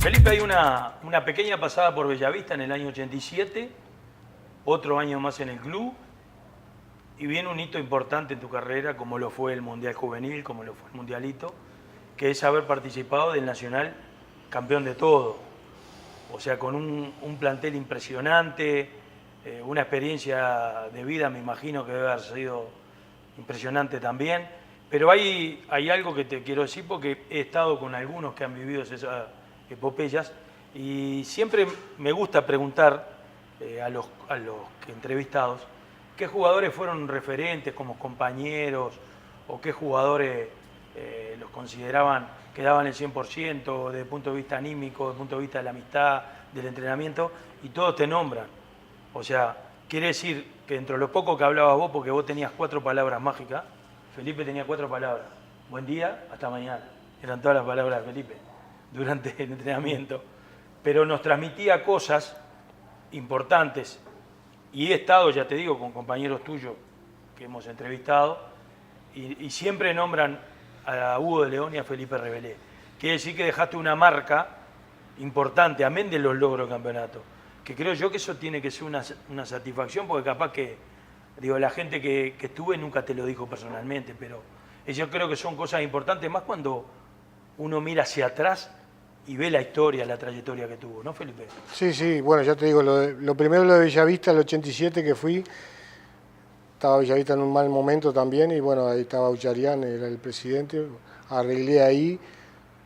Felipe, hay una pequeña pasada por Bellavista en el año 87, otro año más en el club, y viene un hito importante en tu carrera, como lo fue el Mundial Juvenil, como lo fue el Mundialito, que es haber participado del Nacional campeón de todo. O sea, con un plantel impresionante, una experiencia de vida, me imagino que debe haber sido impresionante también. Pero hay algo que te quiero decir, porque he estado con algunos que han vivido esas epopeyas, y siempre me gusta preguntar a los entrevistados qué jugadores fueron referentes como compañeros, o qué jugadores los consideraban que daban el 100% desde el punto de vista anímico, desde el punto de vista de la amistad, del entrenamiento, y todos te nombran. O sea, quiere decir que dentro de lo poco que hablabas vos, porque vos tenías 4 palabras mágicas, Felipe tenía 4 palabras. Buen día, hasta mañana. Eran todas las palabras de Felipe durante el entrenamiento. Pero nos transmitía cosas importantes. Y he estado, ya te digo, con compañeros tuyos que hemos entrevistado, y siempre nombran a Hugo de León y a Felipe Rebelé. Quiere decir que dejaste una marca importante, amén de los logros del campeonato. Que creo yo que eso tiene que ser una satisfacción, porque capaz que, digo, la gente que estuve nunca te lo dijo personalmente, pero yo creo que son cosas importantes, más cuando uno mira hacia atrás y ve la historia, la trayectoria que tuvo, ¿no, Felipe? Sí, sí, bueno, ya te digo, lo primero lo de Bellavista, el 87 que fui, estaba Bellavista en un mal momento también, y bueno, ahí estaba Ucharián, era el presidente, arreglé ahí,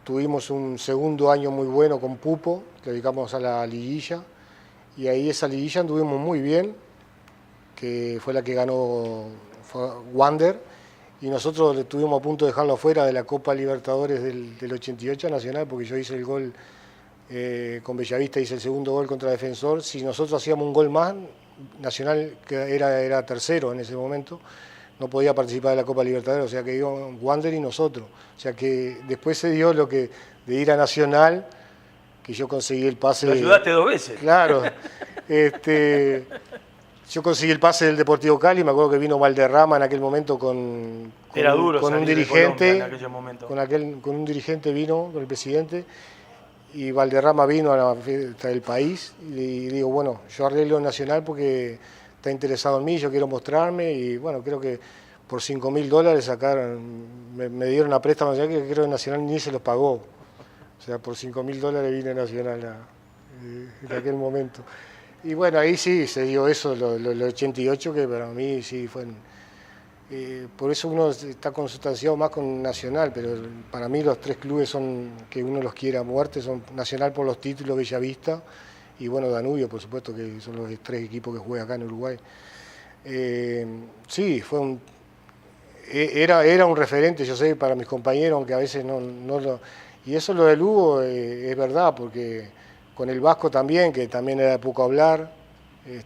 tuvimos un segundo año muy bueno con Pupo, que dedicamos a la liguilla, y ahí esa liguilla anduvimos muy bien, que fue la que ganó Wander, y nosotros estuvimos a punto de dejarlo fuera de la Copa Libertadores del 88 Nacional, porque yo hice el gol con Bellavista, hice el segundo gol contra Defensor. Si nosotros hacíamos un gol más, Nacional, que era tercero en ese momento, no podía participar de la Copa Libertadores, o sea que iban Wander y nosotros. O sea que después se dio lo que de ir a Nacional, que yo conseguí el pase. Lo ayudaste 2 veces. Claro. Yo conseguí el pase del Deportivo Cali, me acuerdo que vino Valderrama en aquel momento con un dirigente, con un dirigente vino, con el presidente, y Valderrama vino a la fiesta del país, y digo, bueno, yo arreglo Nacional porque está interesado en mí, yo quiero mostrarme, y bueno, creo que por $5.000 sacaron, me dieron a préstamo, que creo que Nacional ni se los pagó, o sea, por $5.000 vine a Nacional en aquel momento. Y bueno, ahí sí se dio eso, lo 88, que para mí sí fue... por eso uno está consustanciado más con Nacional, pero para mí los 3 clubes son que uno los quiere a muerte, son Nacional por los títulos, Bellavista, y bueno, Danubio, por supuesto, que son los 3 equipos que juegan acá en Uruguay. Sí, era un referente, yo sé, para mis compañeros, aunque a veces no lo... Y eso lo del Hugo es verdad, porque... Con el Vasco también, que también era de poco hablar.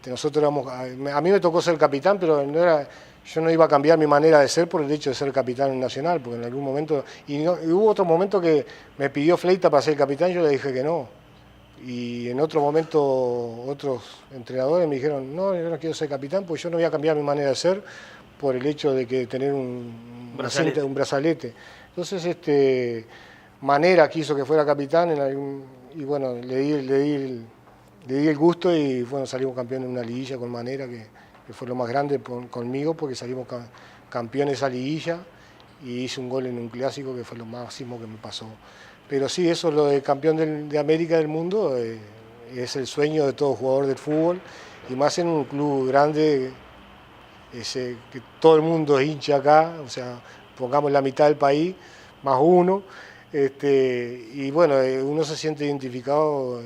Nosotros éramos, a mí me tocó ser capitán, pero yo no iba a cambiar mi manera de ser por el hecho de ser capitán en Nacional, porque en algún momento... Y hubo otro momento que me pidió Fleita para ser capitán, yo le dije que no. Y en otro momento otros entrenadores me dijeron, no, yo no quiero ser capitán, porque yo no voy a cambiar mi manera de ser por el hecho de que tener un brazalete. Entonces, Manera quiso que fuera capitán y bueno, le di el gusto, y bueno, salimos campeones en una liguilla con Manera, que fue lo más grande conmigo, porque salimos campeones de esa liguilla, y hice un gol en un clásico que fue lo máximo que me pasó. Pero sí, eso, lo de campeón de América del mundo, es el sueño de todo jugador del fútbol, y más en un club grande, que todo el mundo es hincha acá, o sea, pongamos la mitad del país, más uno. Y bueno, uno se siente identificado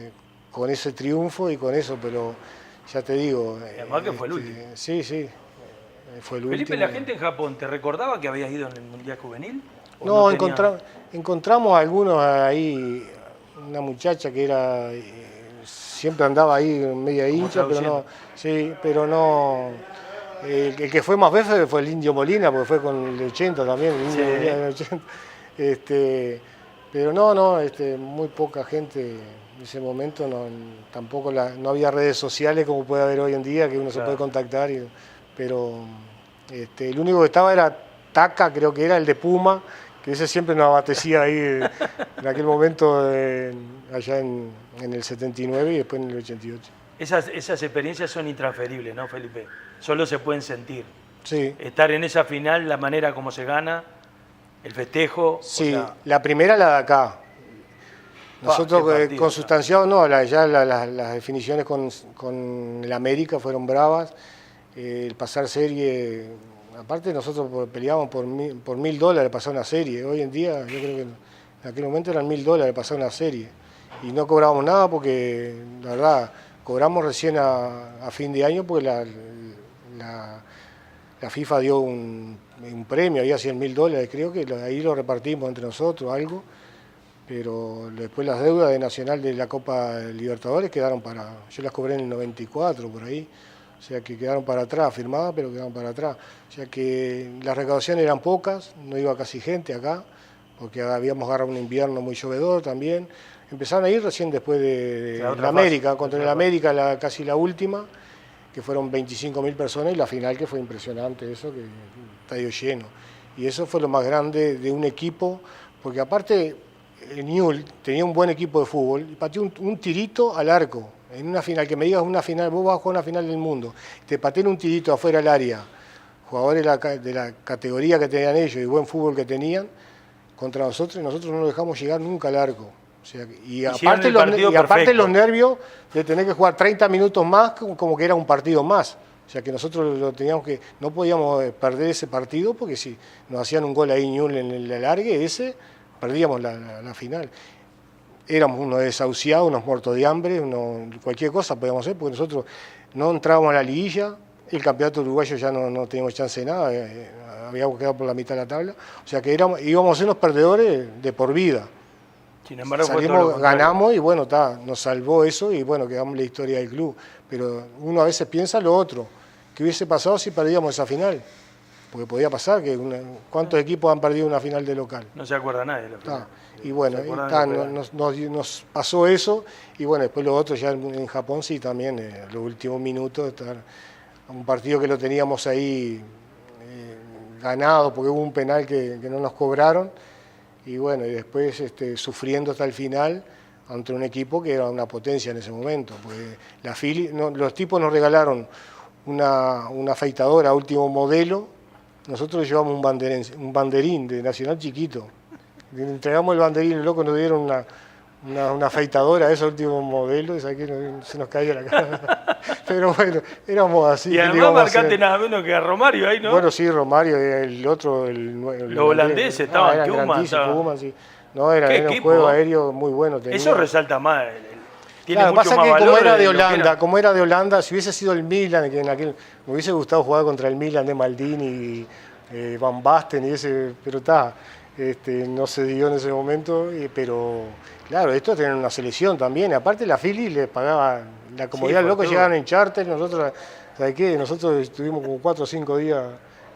con ese triunfo y con eso, pero ya te digo... Además que fue el último. Sí, fue el Felipe, último. ¿la gente en Japón te recordaba que habías ido en el Mundial Juvenil? No, encontramos algunos ahí, una muchacha que era... siempre andaba ahí media hincha, pero no... Sí, pero no... El que fue más veces fue el Indio Molina, porque fue con el 80 también, el Indio Molina del 80. Pero no, muy poca gente en ese momento, tampoco no había redes sociales como puede haber hoy en día, que uno se puede contactar, pero el único que estaba era Taca, creo que era el de Puma, que ese siempre nos abastecía ahí en aquel momento, allá en el 79 y después en el 88. Esas experiencias son intransferibles, ¿no, Felipe? Solo se pueden sentir. Sí. Estar en esa final, la manera como se gana, el festejo. Sí, o sea, la primera la de acá. Nosotros partido, consustanciados, no, las definiciones con el América fueron bravas. El pasar serie, aparte nosotros peleábamos por $1000 pasar una serie. Hoy en día, yo creo que en aquel momento eran $1000 pasar una serie. Y no cobrábamos nada porque, la verdad, cobramos recién a fin de año porque la FIFA dio un premio, había $100.000, creo que ahí lo repartimos entre nosotros, algo. Pero después las deudas de Nacional de la Copa Libertadores quedaron yo las cobré en el 94 por ahí, o sea que quedaron para atrás, firmadas, pero quedaron para atrás. O sea que las recaudaciones eran pocas, no iba casi gente acá, porque habíamos agarrado un invierno muy llovedor también. Empezaron a ir recién después de la América, contra el América casi la última, que fueron 25.000 personas, y la final que fue impresionante, eso, que estadio lleno. Y eso fue lo más grande de un equipo, porque aparte Newell's tenía un buen equipo de fútbol y pateó un tirito al arco. En una final, que me digas una final, vos vas a jugar una final del mundo, te pateen un tirito afuera del área, jugadores de la categoría que tenían ellos y buen fútbol que tenían, contra nosotros, y nosotros no lo dejamos llegar nunca al arco. O sea, y aparte los nervios de tener que jugar 30 minutos más, como que era un partido más. O sea que nosotros no podíamos perder ese partido, porque si nos hacían un gol ahí Newell's en el alargue, perdíamos la final. Éramos unos desahuciados, unos muertos de hambre, cualquier cosa podíamos hacer, porque nosotros no entrábamos a la liguilla, el campeonato uruguayo ya no teníamos chance de nada, habíamos quedado por la mitad de la tabla, o sea que íbamos a ser unos perdedores de por vida. Sin embargo, salimos, ganamos y bueno, nos salvó eso y bueno, quedamos en la historia del club. Pero uno a veces piensa lo otro, ¿qué hubiese pasado si perdíamos esa final? Porque podía pasar, ¿cuántos equipos han perdido una final de local? No se acuerda nadie de la final. Y bueno, nos pasó eso, y bueno, después lo otro ya en Japón sí también, los últimos minutos, estar un partido que lo teníamos ahí ganado, porque hubo un penal que no nos cobraron, y bueno, y después sufriendo hasta el final ante un equipo que era una potencia en ese momento, porque los tipos nos regalaron una afeitadora último modelo. Nosotros llevamos un banderín de Nacional chiquito. Le entregamos el banderín, los locos nos dieron una afeitadora, ese último modelo, y se nos caía la cara. Pero bueno, éramos así. Y además marcaste nada menos que a Romario ahí, ¿no? Bueno, sí, Romario, el otro, los holandeses estaban Tuman, sí. No, era un juego aéreo muy bueno. Eso resalta más. Tiene mucho pasa más que valor como era de Holanda, si hubiese sido el Milan, que me hubiese gustado jugar contra el Milan de Maldini, Van Basten y pero no se dio en ese momento, pero claro, esto tener una selección también, aparte la Philly les pagaba la comodidad, los locos llegaban en charter, nosotros, ¿sabes qué? Nosotros estuvimos como 4 o 5 días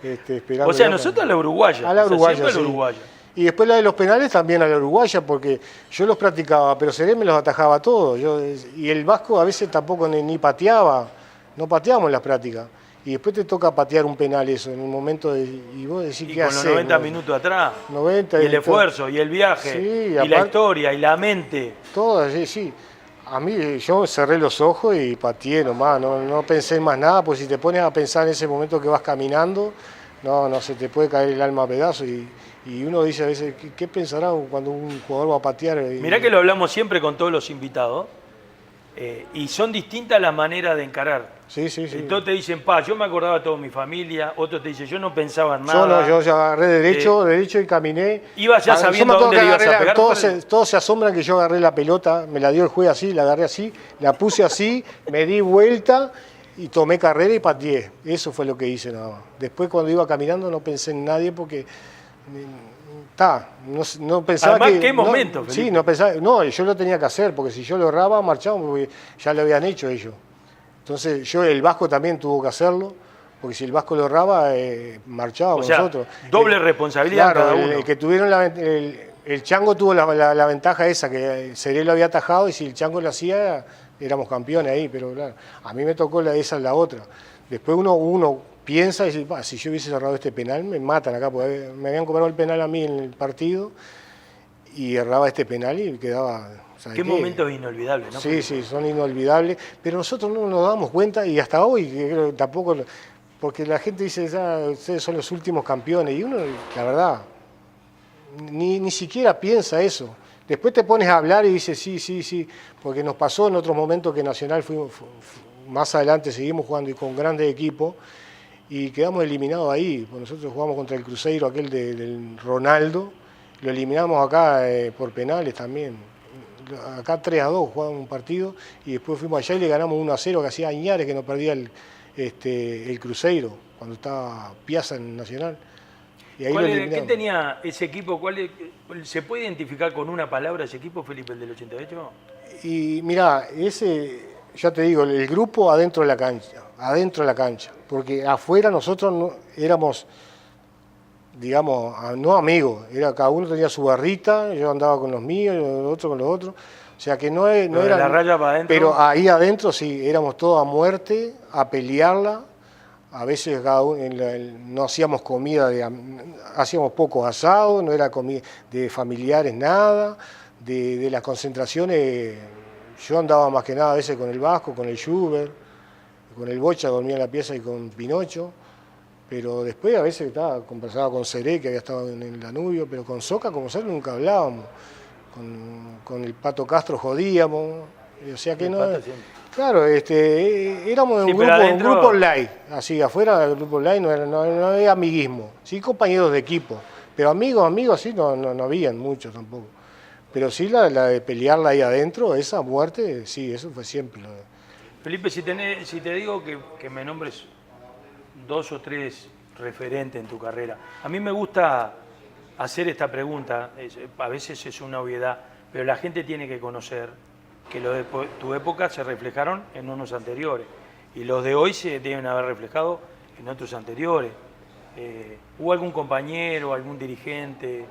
esperando. O sea, nosotros a la uruguaya. A la uruguaya, o sea, siempre a la uruguaya. Y después la de los penales también a la uruguaya, porque yo los practicaba, pero Seré me los atajaba todos. Y el vasco a veces tampoco ni pateaba, no pateábamos en las prácticas. Y después te toca patear un penal eso, en un momento y vos decís, ¿qué haces? Y con los 90 minutos atrás, 90 y el esfuerzo, y el viaje, sí, y la historia, y la mente. Todo, sí. A mí, yo cerré los ojos y pateé nomás, no pensé en más nada, porque si te pones a pensar en ese momento que vas caminando, no se te puede caer el alma a pedazos. Y uno dice a veces, ¿qué pensará cuando un jugador va a patear? Mirá que lo hablamos siempre con todos los invitados, y son distintas las maneras de encarar. Sí. Todos te dicen, yo me acordaba de toda mi familia, otros te dicen, yo no pensaba en nada. Yo ya agarré derecho y caminé. Ibas ya sabiendo a dónde le ibas a pegar. Todos se asombran que yo agarré la pelota, me la dio el juez así, la agarré así, la puse así, me di vuelta y tomé carrera y pateé. Eso fue lo que hice nada más. Después cuando iba caminando no pensé en nadie porque... no pensaba. Además, ¿qué momento? Felipe? Sí, no pensaba, yo lo tenía que hacer, porque si yo lo erraba, marchábamos, porque ya lo habían hecho ellos. Entonces, el Vasco también tuvo que hacerlo, porque si el Vasco lo erraba, marchábamos nosotros. Doble responsabilidad claro, cada uno. El que tuvieron el Chango tuvo la ventaja esa, que Seré lo había atajado, y si el Chango lo hacía, éramos campeones ahí, pero claro, a mí me tocó esa la otra. Después uno piensa y dice, si yo hubiese cerrado este penal, me matan acá, porque me habían cobrado el penal a mí en el partido y erraba este penal y quedaba... Qué momentos inolvidables, ¿no? Sí, sí, son inolvidables, pero nosotros no nos damos cuenta y hasta hoy creo que tampoco, porque la gente dice, ustedes son los últimos campeones y uno, la verdad, ni siquiera piensa eso. Después te pones a hablar y dices, sí, porque nos pasó en otros momentos que Nacional más adelante seguimos jugando y con grandes equipos y quedamos eliminados ahí. Pues nosotros jugamos contra el Cruzeiro, aquel del Ronaldo, lo eliminamos acá por penales también. Acá 3-2 jugamos un partido y después fuimos allá y le ganamos 1-0, que hacía añares que no perdía el Cruzeiro, cuando estaba Piazza en Nacional. Y ahí ¿Qué tenía ese equipo? ¿Se puede identificar con una palabra ese equipo, Felipe, el del 88? Y mirá, ya te digo, el grupo adentro de la cancha, porque afuera nosotros no, éramos, digamos, no amigos, cada uno tenía su barrita, yo andaba con los míos, el otro con los otros, o sea que no era la raya para adentro. Pero ahí adentro sí, éramos todos a muerte, a pelearla. A veces cada uno, no hacíamos comida, hacíamos pocos asados, no era comida de familiares, nada. De las concentraciones, yo andaba más que nada a veces con el Vasco, con el Schubert, con el Bocha, dormía en la pieza y con Pinocho. Pero después a veces conversaba con Seré, que había estado en el Danubio, pero con Soca, como ser, nunca hablábamos. Con el Pato Castro jodíamos, o sea que no... Claro, éramos un grupo online, así afuera del grupo online no había amiguismo, sí compañeros de equipo, pero amigos sí no habían muchos tampoco. Pero sí la de pelearla ahí adentro, esa muerte, sí, eso fue siempre. Felipe, si te digo que me nombres 2 o 3 referentes en tu carrera, a mí me gusta hacer esta pregunta, a veces es una obviedad, pero la gente tiene que conocer que los de tu época se reflejaron en unos anteriores y los de hoy se deben haber reflejado en otros anteriores. ¿Hubo algún compañero, algún dirigente,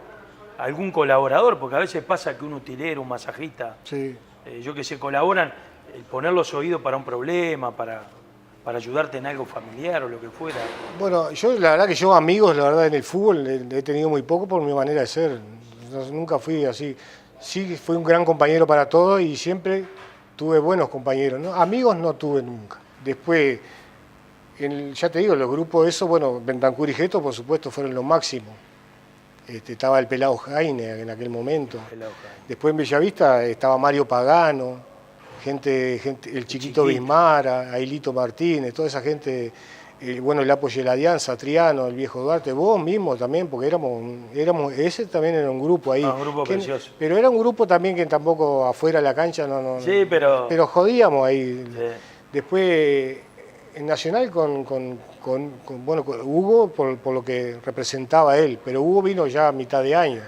algún colaborador? Porque a veces pasa que un utilero, un masajista, sí. Yo que sé, colaboran, el poner los oídos para un problema, para ayudarte en algo familiar o lo que fuera. Bueno, la verdad que yo amigos, la verdad, en el fútbol he tenido muy poco por mi manera de ser. Nunca fui así. Sí, fui un gran compañero para todos y siempre tuve buenos compañeros, ¿no? Amigos no tuve nunca. Después, ya te digo, los grupos esos, bueno, Bentancur y Geto, por supuesto, fueron lo máximo. Estaba el Pelao Jaime en aquel momento. Después en Bellavista estaba Mario Pagano, el Chiquito Bismara, Ailito Martínez, toda esa gente, bueno, el Apoyo de la Alianza, Triano, el Viejo Duarte, vos mismo también, porque ese también era un grupo ahí. Un grupo precioso. Pero era un grupo también que tampoco afuera de la cancha Sí, pero jodíamos ahí. Sí. Después en Nacional con Hugo por lo que representaba él, pero Hugo vino ya a mitad de año.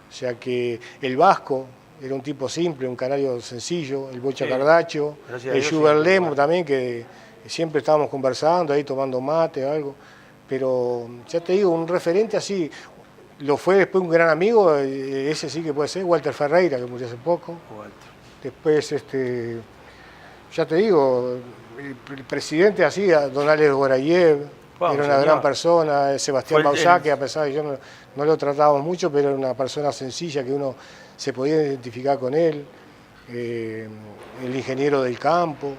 O sea que el Vasco era un tipo simple, un canario sencillo, el Bocha Cardacho, el Schubert Lemo también, que siempre estábamos conversando ahí, tomando mate o algo. Pero ya te digo, un referente así, lo fue después un gran amigo, ese sí que puede ser, Walter Ferreira, que murió hace poco. Después, ya te digo, el presidente así, don Alex Gorayev, era una gran persona, Sebastián Bauzá, que a pesar de que yo no lo tratábamos mucho, pero era una persona sencilla que uno se podía identificar con él, el ingeniero del campo,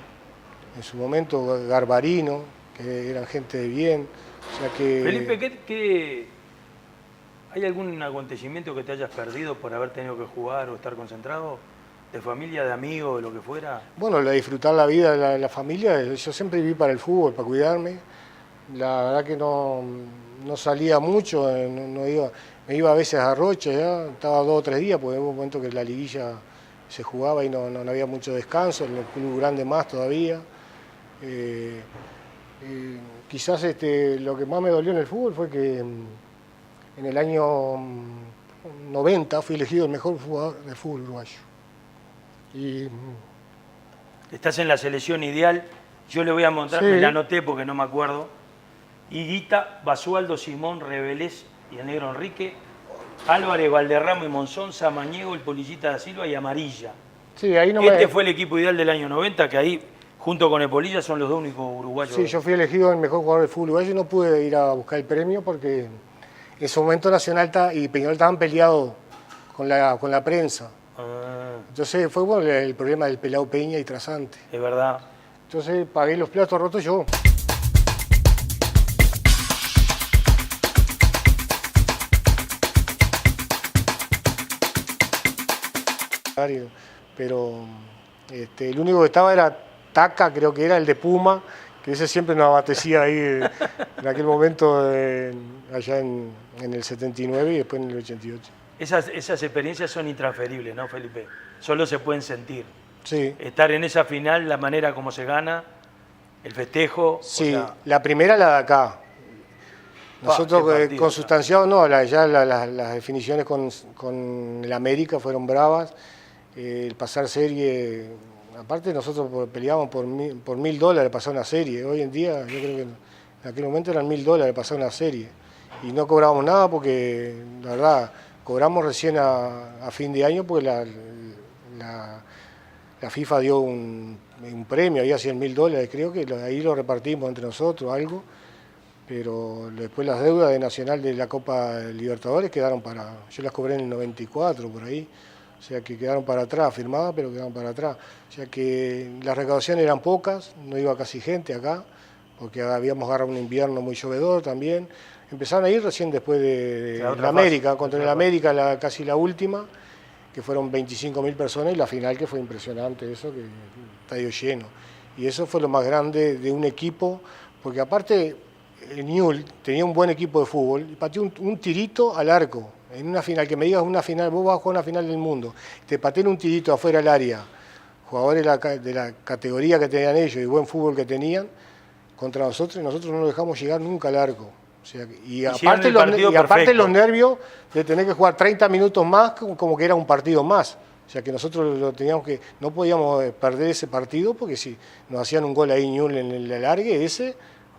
en su momento Garbarino, que eran gente de bien. O sea que... Felipe, ¿hay algún acontecimiento que te hayas perdido por haber tenido que jugar o estar concentrado? ¿De familia, de amigos, de lo que fuera? Bueno, disfrutar la vida de la familia, yo siempre viví para el fútbol, para cuidarme. La verdad que no salía mucho, me iba a veces a Rocha, ya estaba 2 o 3 días, porque hubo un momento que la liguilla se jugaba y no había mucho descanso, en el club grande más todavía. Quizás lo que más me dolió en el fútbol fue que en el año 90 fui elegido el mejor jugador del fútbol uruguayo. Estás en la selección ideal, yo le voy a mostrar, sí. Me la anoté porque no me acuerdo. Higuita, Basualdo, Simón, Rebelés y el Negro Enrique, Álvarez, Valderrama y Monzón, Samaniego, el Polillita da Silva y Amarilla. Sí, ahí fue el equipo ideal del año 90, que ahí junto con el Polilla son los dos únicos uruguayos. Sí, yo fui elegido el mejor jugador de fútbol uruguayo y no pude ir a buscar el premio porque en ese momento Nacional y Peñarol estaban peleados con la prensa. Ah, Entonces fue bueno, el problema del pelado Peña y Trasante. es verdad. Entonces pagué los platos rotos yo. Pero el único que estaba era Taca, creo que era el de Puma, que ese siempre nos abastecía ahí en aquel momento, allá en el 79 y después en el 88. Esas experiencias son intransferibles, ¿no, Felipe? Solo se pueden sentir. Sí. Estar en esa final, la manera como se gana, el festejo. Sí, o sea, la primera la de acá. Nosotros qué partido, consustanciados, no, las definiciones con el América fueron bravas. El pasar serie, aparte nosotros peleábamos por $1000 pasar una serie. Hoy en día, yo creo que en aquel momento eran $1000 pasar una serie. Y no cobrábamos nada porque, la verdad, cobramos recién a fin de año porque la FIFA dio un premio, había $100.000, creo que ahí lo repartimos entre nosotros, algo. Pero después las deudas de Nacional de la Copa Libertadores quedaron yo las cobré en el 94, por ahí. O sea que quedaron para atrás, firmadas, pero quedaron para atrás. O sea que las recaudaciones eran pocas, no iba casi gente acá, porque habíamos agarrado un invierno muy llovedor también. Empezaron a ir recién después de la América, contra el América casi la última, que fueron 25.000 personas, y la final que fue impresionante, eso, que estadio lleno. Y eso fue lo más grande de un equipo, porque aparte el Newell's tenía un buen equipo de fútbol, y pateó un tirito al arco. En una final, que me digas una final, vos vas a jugar una final del mundo, te pateen un tirito afuera del área, jugadores de la categoría que tenían ellos y buen fútbol que tenían, contra nosotros, y nosotros no lo dejamos llegar nunca al arco. O sea, y aparte los nervios de tener que jugar 30 minutos más, como que era un partido más. O sea que nosotros no podíamos perder ese partido, porque si nos hacían un gol ahí Newell's en el alargue,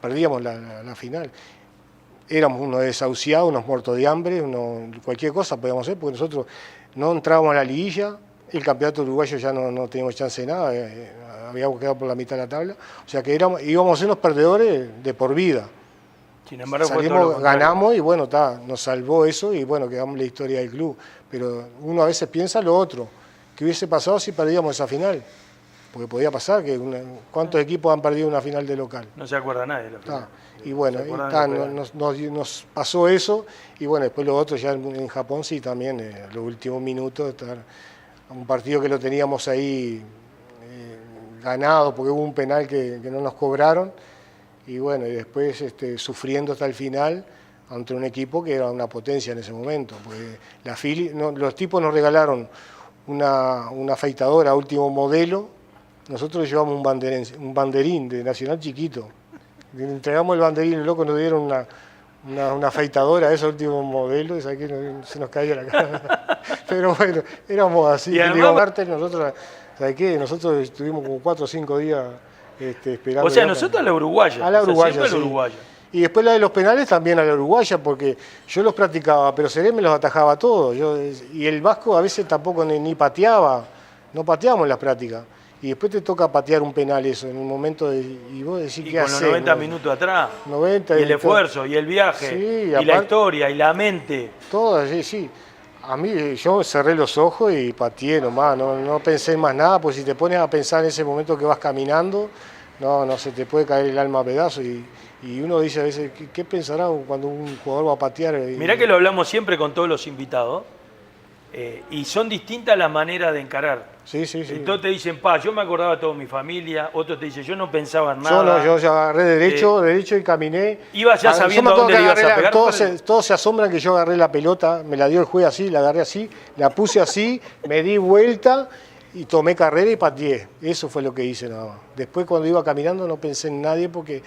perdíamos la final. Éramos unos desahuciados, unos muertos de hambre, cualquier cosa podíamos hacer, porque nosotros no entrábamos a la liguilla, el campeonato uruguayo ya no teníamos chance de nada, habíamos quedado por la mitad de la tabla, o sea que íbamos a ser unos perdedores de por vida. Sin embargo, salimos, ganamos y bueno, nos salvó eso y bueno, quedamos en la historia del club. Pero uno a veces piensa lo otro, ¿qué hubiese pasado si perdíamos esa final? Porque podía pasar, ¿cuántos equipos han perdido una final de local? No se acuerda nadie de la final. Y bueno, nos pasó eso, y bueno, después lo otro ya en Japón sí también, los últimos minutos, un partido que lo teníamos ahí ganado porque hubo un penal que no nos cobraron, y bueno, y después sufriendo hasta el final ante un equipo que era una potencia en ese momento, porque los tipos nos regalaron una afeitadora último modelo, nosotros llevamos un banderín de Nacional chiquito. Le entregamos el banderín, el loco nos dieron una afeitadora, ese último modelo, y ¿sabes qué? Se nos caía la cara. Pero bueno, éramos así. Y además, nosotros, ¿sabes qué? Nosotros estuvimos como 4 o 5 días esperando. O sea, nosotros a la uruguaya. A la uruguaya, sí. Uruguaya. Y después la de los penales también a la uruguaya, porque yo los practicaba, pero Seré me los atajaba todos. Y el vasco a veces tampoco ni pateaba, no pateábamos en las prácticas. Y después te toca patear un penal eso, en un momento y vos decís, ¿qué haces? Y con los 90 minutos atrás, 90 y el esfuerzo, y el viaje, sí, y la historia, y la mente. Todo, sí. A mí, yo cerré los ojos y pateé nomás, no pensé en más nada, porque si te pones a pensar en ese momento que vas caminando, no se te puede caer el alma a pedazos. Y uno dice a veces, ¿qué pensará cuando un jugador va a patear? Mirá que lo hablamos siempre con todos los invitados, y son distintas las maneras de encarar. Sí. Entonces te dicen, yo me acordaba de toda mi familia, otros te dicen, yo no pensaba en nada. Yo ya agarré derecho y caminé. Ibas ya sabiendo a dónde le ibas a pegar. Todos se asombran que yo agarré la pelota, me la dio el juez así, la agarré así, la puse así, me di vuelta y tomé carrera y pateé. Eso fue lo que hice nada más. Después cuando iba caminando no pensé en nadie porque...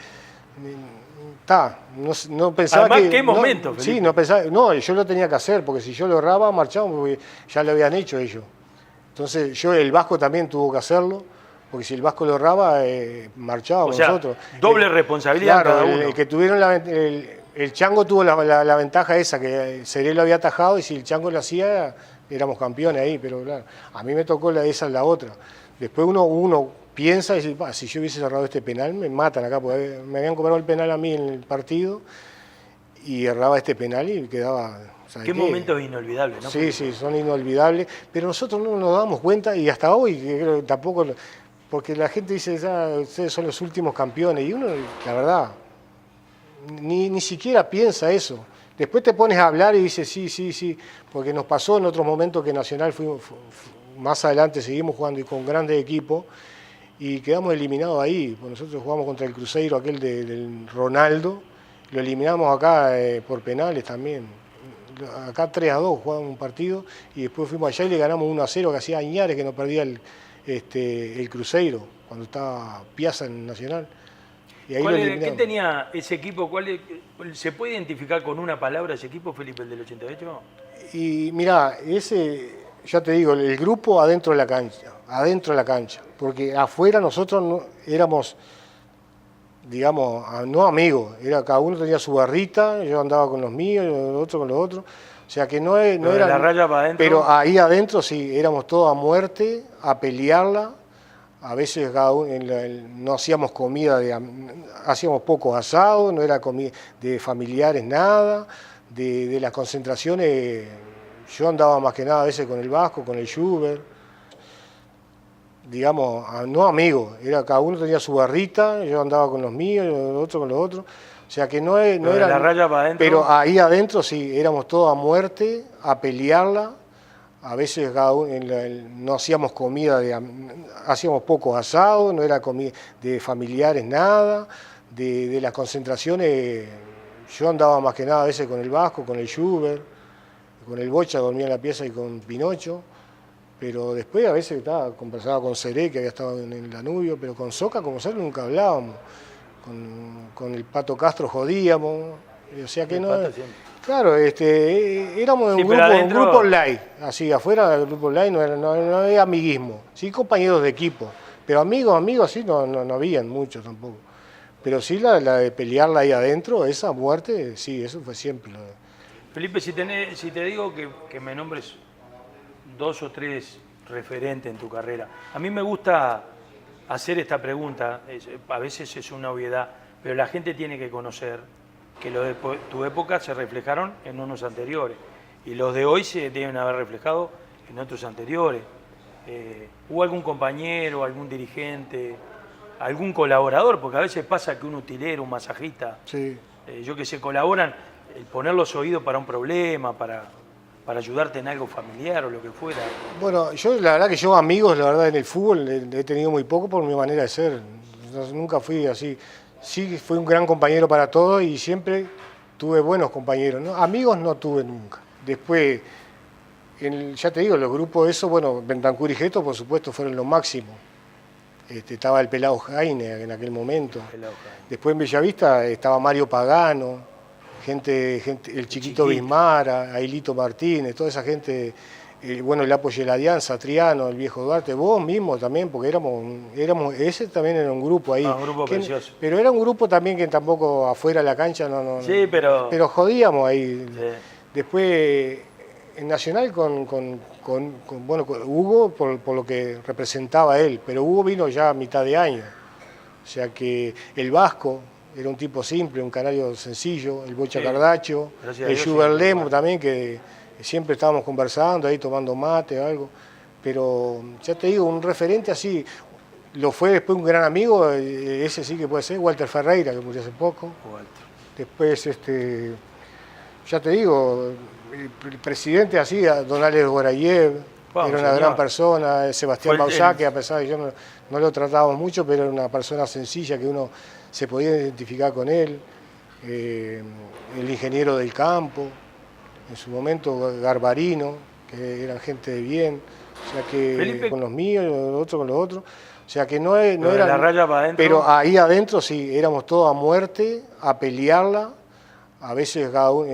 no pensaba. Además, ¿qué momento, Felipe? Sí, no pensaba, yo lo tenía que hacer, porque si yo lo erraba, marchábamos, porque ya lo habían hecho ellos. Entonces, el Vasco también tuvo que hacerlo, porque si el Vasco lo erraba, marchábamos nosotros. Doble responsabilidad claro, cada uno. El que tuvieron el Chango tuvo la ventaja esa, que Seré lo había atajado, y si el Chango lo hacía, éramos campeones ahí, pero claro, a mí me tocó esa es la otra. Después uno piensa y dice, si yo hubiese cerrado este penal me matan acá, porque me habían cobrado el penal a mí en el partido y erraba este penal y quedaba... Qué momentos inolvidables, ¿no? Sí, sí, son inolvidables, pero nosotros no nos damos cuenta y hasta hoy creo que tampoco, porque la gente dice, ustedes son los últimos campeones y uno, la verdad, ni siquiera piensa eso. Después te pones a hablar y dices, sí, porque nos pasó en otros momentos que Nacional más adelante seguimos jugando y con grandes equipos y quedamos eliminados ahí. Pues nosotros jugamos contra el Cruzeiro, aquel del Ronaldo, lo eliminamos acá por penales también. Acá 3-2 jugamos un partido y después fuimos allá y le ganamos 1-0, que hacía añares que no perdía el Cruzeiro, cuando estaba Piazza en Nacional. Y ahí ¿Qué tenía ese equipo? ¿Se puede identificar con una palabra ese equipo, Felipe, el del 88? Y mirá, ya te digo, el grupo adentro de la cancha, porque afuera nosotros no, éramos, digamos, no amigos, cada uno tenía su barrita, yo andaba con los míos, el otro con los otros, o sea que no era la raya para adentro. Pero ahí adentro sí, éramos todos a muerte, a pelearla, a veces cada uno, no hacíamos comida, hacíamos pocos asados, no era comida de familiares, nada, de las concentraciones, yo andaba más que nada a veces con el Vasco, con el Schubert, digamos, no amigos, cada uno tenía su barrita, yo andaba con los míos, el otro con los otros, o sea que no era la raya para adentro. Pero ahí adentro sí, éramos todos a muerte, a pelearla, a veces cada uno, no hacíamos comida, hacíamos pocos asados, no era comida de familiares, nada, de las concentraciones, yo andaba más que nada a veces con el Vasco, con el Schubert, con el Bocha dormía en la pieza y con Pinocho. Pero después a veces conversaba con Seré, que había estado en el Danubio, pero con Soca como ser nunca hablábamos. Con el Pato Castro jodíamos, o sea que no... Claro, éramos un grupo online, así afuera del grupo online no había amiguismo, sí compañeros de equipo, pero amigos así no habían muchos tampoco. Pero sí la de pelearla ahí adentro, esa muerte, sí, eso fue siempre. Felipe, si te digo que me nombres 2 o 3 referentes en tu carrera. A mí me gusta hacer esta pregunta, a veces es una obviedad, pero la gente tiene que conocer que los de tu época se reflejaron en unos anteriores y los de hoy se deben haber reflejado en otros anteriores. ¿Hubo algún compañero, algún dirigente, algún colaborador? Porque a veces pasa que un utilero, un masajista, sí. Yo que sé, colaboran, el poner los oídos para un problema, para ayudarte en algo familiar o lo que fuera. Bueno, la verdad que yo amigos, la verdad en el fútbol he tenido muy poco por mi manera de ser. Nunca fui así. Sí, fui un gran compañero para todos y siempre tuve buenos compañeros, ¿no? Amigos no tuve nunca. Después, ya te digo, los grupos esos, bueno, Bentancur y Geto, por supuesto, fueron lo máximo. Estaba el Pelado Jaime en aquel momento. Después en Bellavista estaba Mario Pagano, el Chiquito Bismara, Ailito Martínez, toda esa gente, bueno, el Apoyo de la Alianza, Triano, el Viejo Duarte, vos mismo también, porque ese también era un grupo ahí. Un grupo precioso. Pero era un grupo también que tampoco afuera de la cancha Sí, pero jodíamos ahí. Sí. Después en Nacional con Hugo, por lo que representaba él, pero Hugo vino ya a mitad de año. O sea que el Vasco era un tipo simple, un canario sencillo, el Bocha Cardacho, el Schubert Lemo también, que siempre estábamos conversando ahí, tomando mate o algo. Pero ya te digo, un referente así, lo fue después un gran amigo, ese sí que puede ser, Walter Ferreira, que murió hace poco. Después, ya te digo, el presidente así, don Alex Gorayev, era una gran persona, Sebastián Bausá, que a pesar de que yo no lo tratábamos mucho, pero era una persona sencilla que uno se podía identificar con él, el ingeniero del campo, en su momento Garbarino, que eran gente de bien, o sea que Felipe, con los míos, los otros con los otros, o sea que no era... La raya para adentro. Pero ahí adentro sí, éramos todos a muerte, a pelearla, a veces cada uno,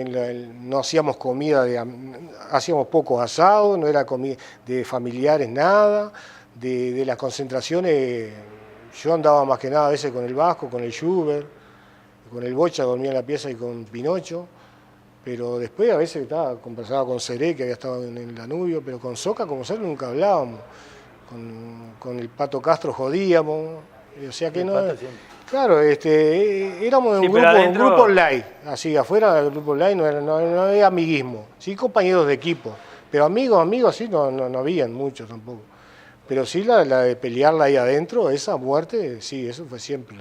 no hacíamos comida, hacíamos pocos asados, no era comida de familiares, nada, de las concentraciones, yo andaba más que nada a veces con el Vasco, con el Schubert, con el Bocha dormía en la pieza y con Pinocho, pero después a veces conversaba con Seré, que había estado en el Danubio, pero con Soca como ser nunca hablábamos. con el Pato Castro jodíamos, o sea que El no... Pato siempre. Claro, éramos Sí, un pero adentro- grupo online, así afuera del grupo online no había amiguismo, sí compañeros de equipo, pero amigos sí no habían muchos tampoco. Pero sí la de pelearla ahí adentro, esa muerte, sí, eso fue siempre.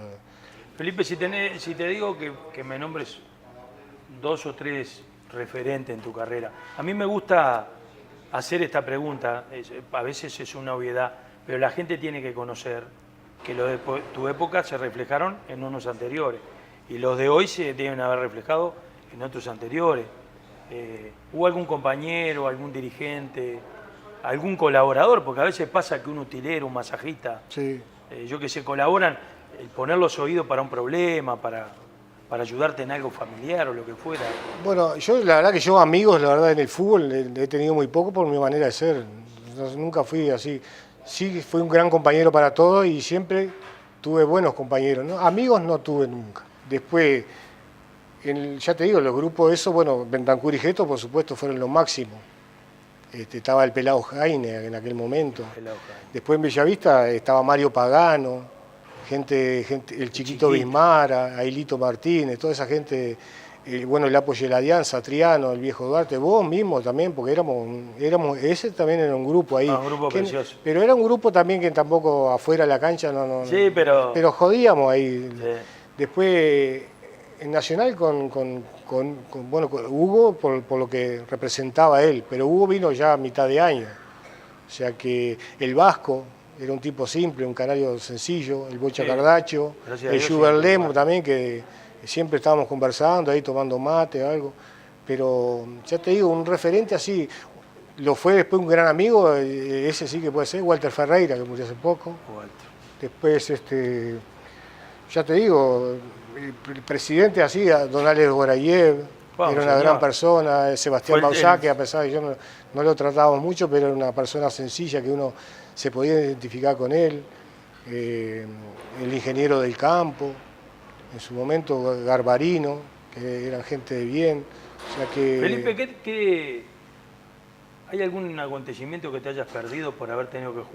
Felipe, si te digo que me nombres 2 o 3 referentes en tu carrera, a mí me gusta hacer esta pregunta, a veces es una obviedad, pero la gente tiene que conocer que los de tu época se reflejaron en unos anteriores y los de hoy se deben haber reflejado en otros anteriores. ¿Hubo algún compañero, algún dirigente, algún colaborador? Porque a veces pasa que un utilero, un masajista, Sí. yo que sé, colaboran, poner los oídos para un problema, para ayudarte en algo familiar o lo que fuera. Bueno, la verdad que yo amigos, la verdad en el fútbol he tenido muy poco por mi manera de ser, nunca fui así. Sí, fui un gran compañero para todos y siempre tuve buenos compañeros, ¿no? Amigos no tuve nunca. Después, ya te digo, los grupos de eso, bueno, Bentancur y Geto, por supuesto, fueron lo máximo. Estaba el Pelado Jaime en aquel momento. Después en Bellavista estaba Mario Pagano, el Chiquito Bismara, Ailito Martínez, toda esa gente, bueno, el Apoyo de la Alianza, Triano, el Viejo Duarte, vos mismo también, porque ese también era un grupo ahí. Un grupo precioso. Pero era un grupo también que tampoco afuera de la cancha Sí, pero jodíamos ahí. Sí. Después en Nacional con Hugo por lo que representaba él, pero Hugo vino ya a mitad de año. O sea que el Vasco era un tipo simple, un canario sencillo, el Bocha Sí. Cardacho, Gracias a el Dios, Schubert siempre Lemo igual. también, que siempre estábamos conversando ahí, tomando mate o algo. Pero ya te digo, un referente así, lo fue después un gran amigo, ese sí que puede ser, Walter Ferreira, que murió hace poco. Walter. Después, ya te digo, el presidente así, don Alex Gorayev, Vamos, era una señor. gran persona, Sebastián Fue Bauzá, que a pesar de que yo no lo tratábamos mucho, pero era una persona sencilla que uno se podía identificar con él, el ingeniero del campo, en su momento Garbarino, que eran gente de bien. O sea que, Felipe, ¿hay algún acontecimiento que te hayas perdido por haber tenido que jugar?